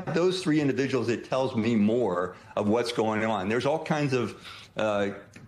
those three individuals, it tells me more of what's going on. There's all kinds of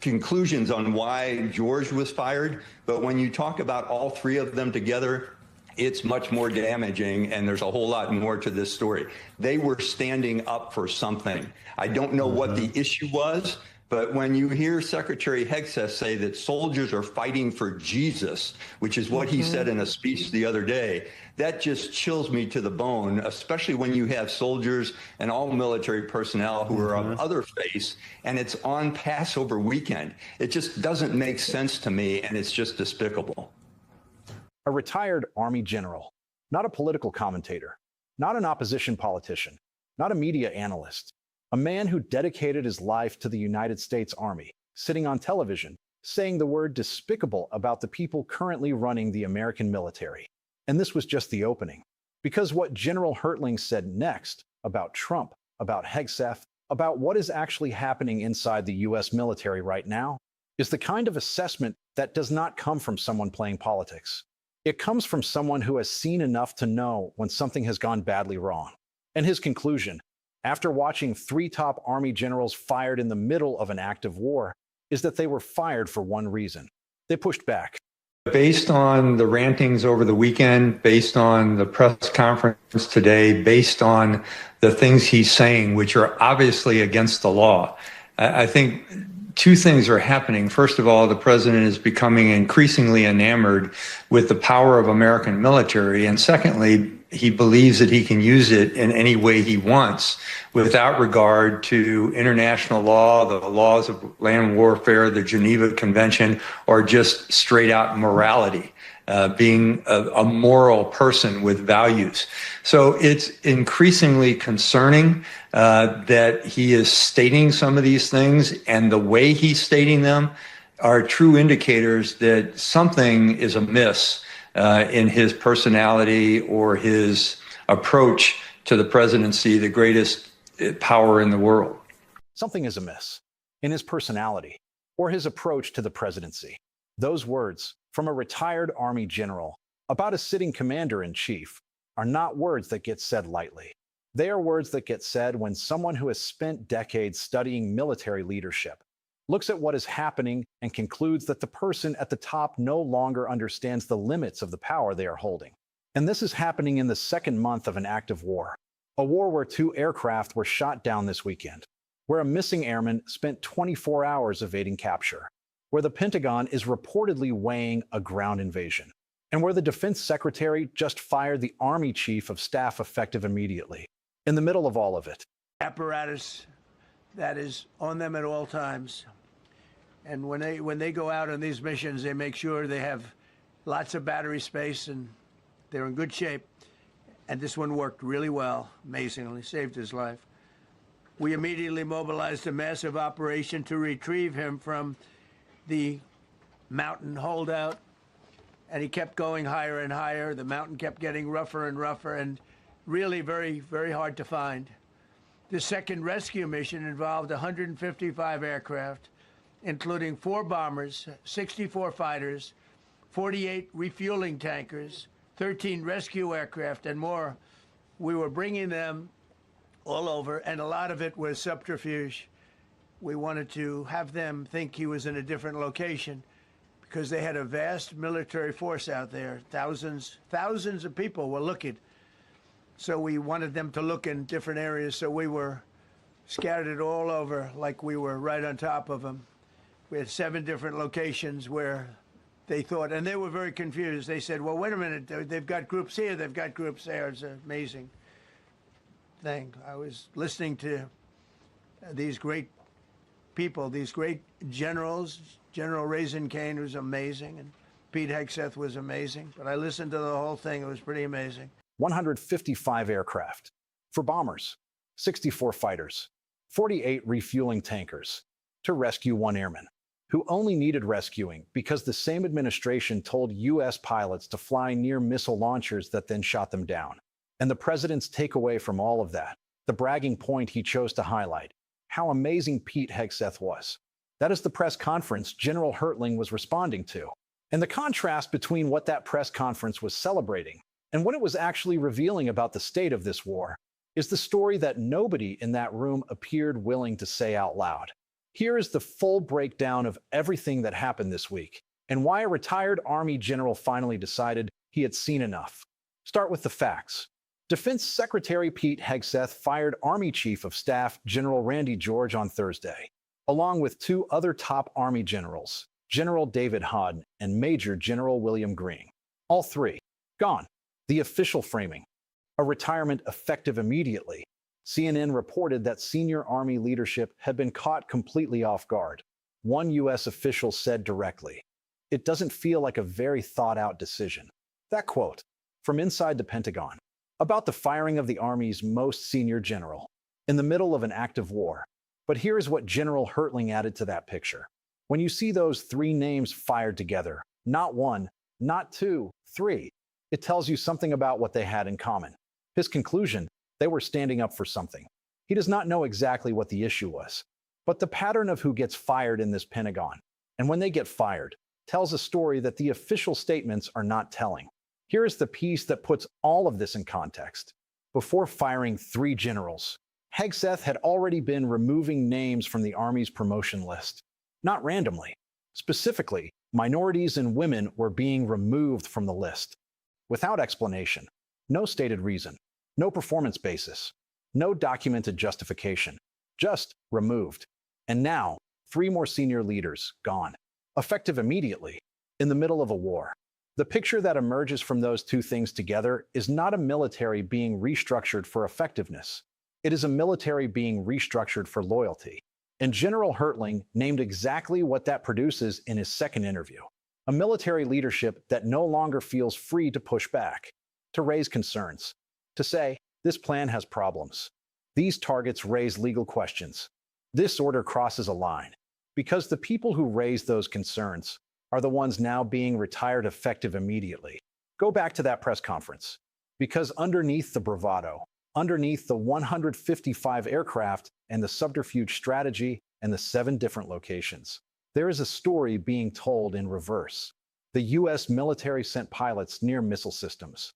conclusions on why George was fired, but when you talk about all three of them together, it's much more damaging, and there's a whole lot more to this story. They were standing up for something. I don't know what the issue was, but when you hear Secretary Hegseth say that soldiers are fighting for Jesus, which is what he said in a speech the other day, that just chills me to the bone, especially when you have soldiers and all military personnel who are of other faiths, and it's on Passover weekend. It just doesn't make sense to me, and it's just despicable. A retired Army general, not a political commentator, not an opposition politician, not a media analyst, a man who dedicated his life to the United States Army, sitting on television, saying the word despicable about the people currently running the American military. And this was just the opening. Because what General Hertling said next about Trump, about Hegseth, about what is actually happening inside the US military right now, is the kind of assessment that does not come from someone playing politics. It comes from someone who has seen enough to know when something has gone badly wrong. And his conclusion, after watching three top Army generals fired in the middle of an active war, is that they were fired for one reason. They pushed back. Based on the rantings over the weekend, based on the press conference today, based on the things he's saying, which are obviously against the law, I think two things are happening. First of all, the president is becoming increasingly enamored with the power of American military. And secondly, he believes that he can use it in any way he wants without regard to international law, the laws of land warfare, the Geneva Convention, or just straight out morality, being a moral person with values. So it's increasingly concerning that he is stating some of these things, and the way he's stating them are true indicators that something is amiss in his personality or his approach to the presidency, the greatest power in the world. Something is amiss in his personality or his approach to the presidency. Those words from a retired Army general about a sitting commander-in-chief are not words that get said lightly. They are words that get said when someone who has spent decades studying military leadership looks at what is happening and concludes that the person at the top no longer understands the limits of the power they are holding. And this is happening in the second month of an active war, a war where 2 aircraft were shot down this weekend, where a missing airman spent 24 hours evading capture, where the Pentagon is reportedly weighing a ground invasion, and where the Defense Secretary just fired the Army Chief of Staff effective immediately. In the middle of all of it, apparatus that is on them at all times. And when they go out on these missions, they make sure they have lots of battery space and they're in good shape. And this one worked really well, amazingly, saved his life. We immediately mobilized a massive operation to retrieve him from the mountain holdout, and he kept going higher and higher. The mountain kept getting rougher and rougher, and really very, very hard to find. The second rescue mission involved 155 aircraft, including 4 bombers, 64 fighters, 48 refueling tankers, 13 rescue aircraft, and more. We were bringing them all over, and a lot of it was subterfuge. We wanted to have them think he was in a different location because they had a vast military force out there. Thousands of people were looking. So we wanted them to look in different areas, so we were scattered it all over like we were right on top of them. We had 7 different locations where they thought, and they were very confused. They said, well, wait a minute, they've got groups here, they've got groups there. It's an amazing thing. I was listening to these great people, these great generals. General Kane was amazing, and Pete Hegseth was amazing. But I listened to the whole thing. It was pretty amazing. 155 aircraft. For bombers, 64 fighters, 48 refueling tankers to rescue 1 airman, who only needed rescuing because the same administration told U.S. pilots to fly near missile launchers that then shot them down. And the president's takeaway from all of that, the bragging point he chose to highlight, how amazing Pete Hegseth was. That is the press conference General Hertling was responding to. And the contrast between what that press conference was celebrating and what it was actually revealing about the state of this war is the story that nobody in that room appeared willing to say out loud. Here is the full breakdown of everything that happened this week, and why a retired Army general finally decided he had seen enough. Start with the facts. Defense Secretary Pete Hegseth fired Army Chief of Staff General Randy George on Thursday, along with two other top Army generals, General David Hodden and Major General William Green. All three gone. The official framing: a retirement effective immediately. CNN reported that senior Army leadership had been caught completely off guard. One U.S. official said directly, "It doesn't feel like a very thought-out decision." That quote from inside the Pentagon about the firing of the Army's most senior general in the middle of an active war. But here is what General Hertling added to that picture. When you see those three names fired together, not one, not two, three, it tells you something about what they had in common. His conclusion: they were standing up for something. He does not know exactly what the issue was, but the pattern of who gets fired in this Pentagon, and when they get fired, tells a story that the official statements are not telling. Here is the piece that puts all of this in context. Before firing three generals, Hegseth had already been removing names from the Army's promotion list. Not randomly. Specifically, minorities and women were being removed from the list. Without explanation. No stated reason. No performance basis. No documented justification. Just removed. And now, three more senior leaders gone. Effective immediately. In the middle of a war. The picture that emerges from those two things together is not a military being restructured for effectiveness. It is a military being restructured for loyalty. And General Hertling named exactly what that produces in his second interview. A military leadership that no longer feels free to push back, to raise concerns, to say, this plan has problems. These targets raise legal questions. This order crosses a line. Because the people who raise those concerns are the ones now being retired effective immediately. Go back to that press conference. Because underneath the bravado, underneath the 155 aircraft and the subterfuge strategy and the 7 different locations, there is a story being told in reverse. The U.S. military sent pilots near missile systems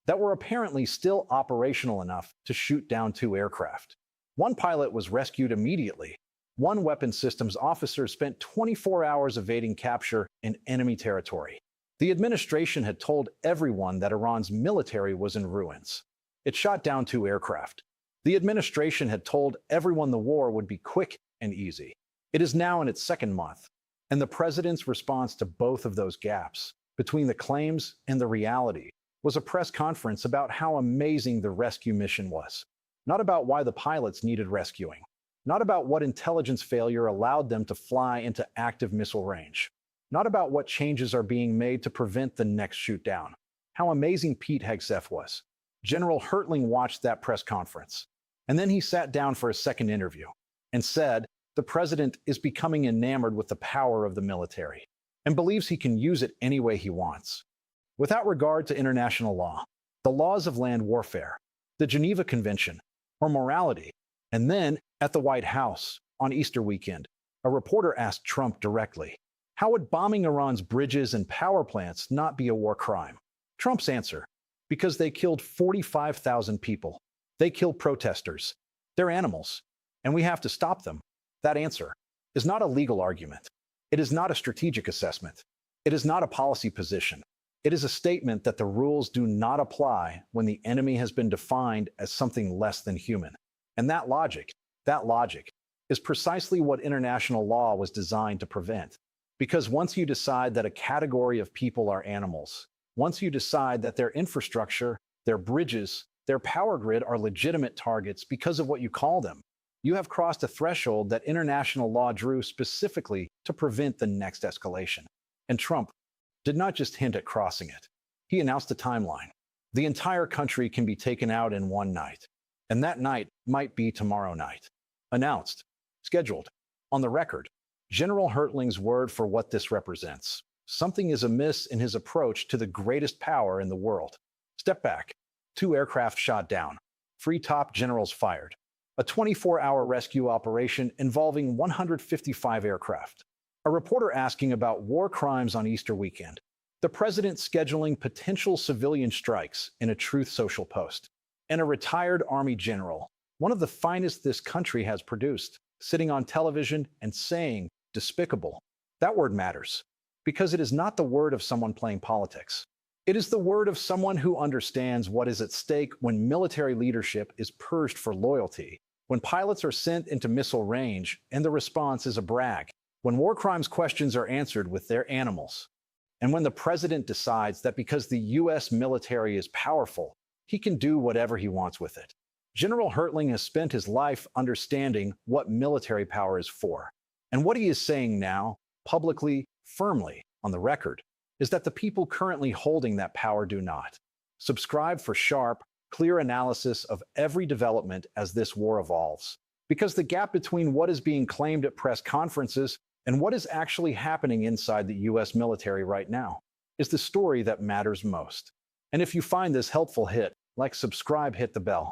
that were apparently still operational enough to shoot down 2 aircraft. One pilot was rescued immediately. One weapons systems officer spent 24 hours evading capture in enemy territory. The administration had told everyone that Iran's military was in ruins. It shot down 2 aircraft. The administration had told everyone the war would be quick and easy. It is now in its 2nd month, and the president's response to both of those gaps, between the claims and the reality, was a press conference about how amazing the rescue mission was. Not about why the pilots needed rescuing. Not about what intelligence failure allowed them to fly into active missile range. Not about what changes are being made to prevent the next shoot down. How amazing Pete Hegseth was. General Hertling watched that press conference. And then he sat down for a second interview and said, the president is becoming enamored with the power of the military and believes he can use it any way he wants. Without regard to international law, the laws of land warfare, the Geneva Convention, or morality. And then, at the White House, on Easter weekend, a reporter asked Trump directly, how would bombing Iran's bridges and power plants not be a war crime? Trump's answer: because they killed 45,000 people. They killed protesters. They're animals, and we have to stop them. That answer is not a legal argument. It is not a strategic assessment. It is not a policy position. It is a statement that the rules do not apply when the enemy has been defined as something less than human. And that logic is precisely what international law was designed to prevent. Because once you decide that a category of people are animals, once you decide that their infrastructure, their bridges, their power grid are legitimate targets because of what you call them, you have crossed a threshold that international law drew specifically to prevent the next escalation. And Trump did not just hint at crossing it. He announced a timeline. The entire country can be taken out in one night. And that night might be tomorrow night. Announced, scheduled, on the record. General Hertling's word for what this represents. Something is amiss in his approach to the greatest power in the world. Step back. 2 aircraft shot down. 3 top generals fired. A 24-hour rescue operation involving 155 aircraft. A reporter asking about war crimes on Easter weekend. The president scheduling potential civilian strikes in a Truth Social post. and a retired Army general, one of the finest this country has produced, sitting on television and saying despicable. That word matters, because it is not the word of someone playing politics. It is the word of someone who understands what is at stake when military leadership is purged for loyalty, when pilots are sent into missile range and the response is a brag, when war crimes questions are answered with their animals, and when the president decides that because the U.S. military is powerful, he can do whatever he wants with it. General Hertling has spent his life understanding what military power is for. And what he is saying now, publicly, firmly, on the record, is that the people currently holding that power do not. Subscribe for sharp, clear analysis of every development as this war evolves. Because the gap between what is being claimed at press conferences and what is actually happening inside the U.S. military right now is the story that matters most. And if you find this helpful, subscribe, hit the bell.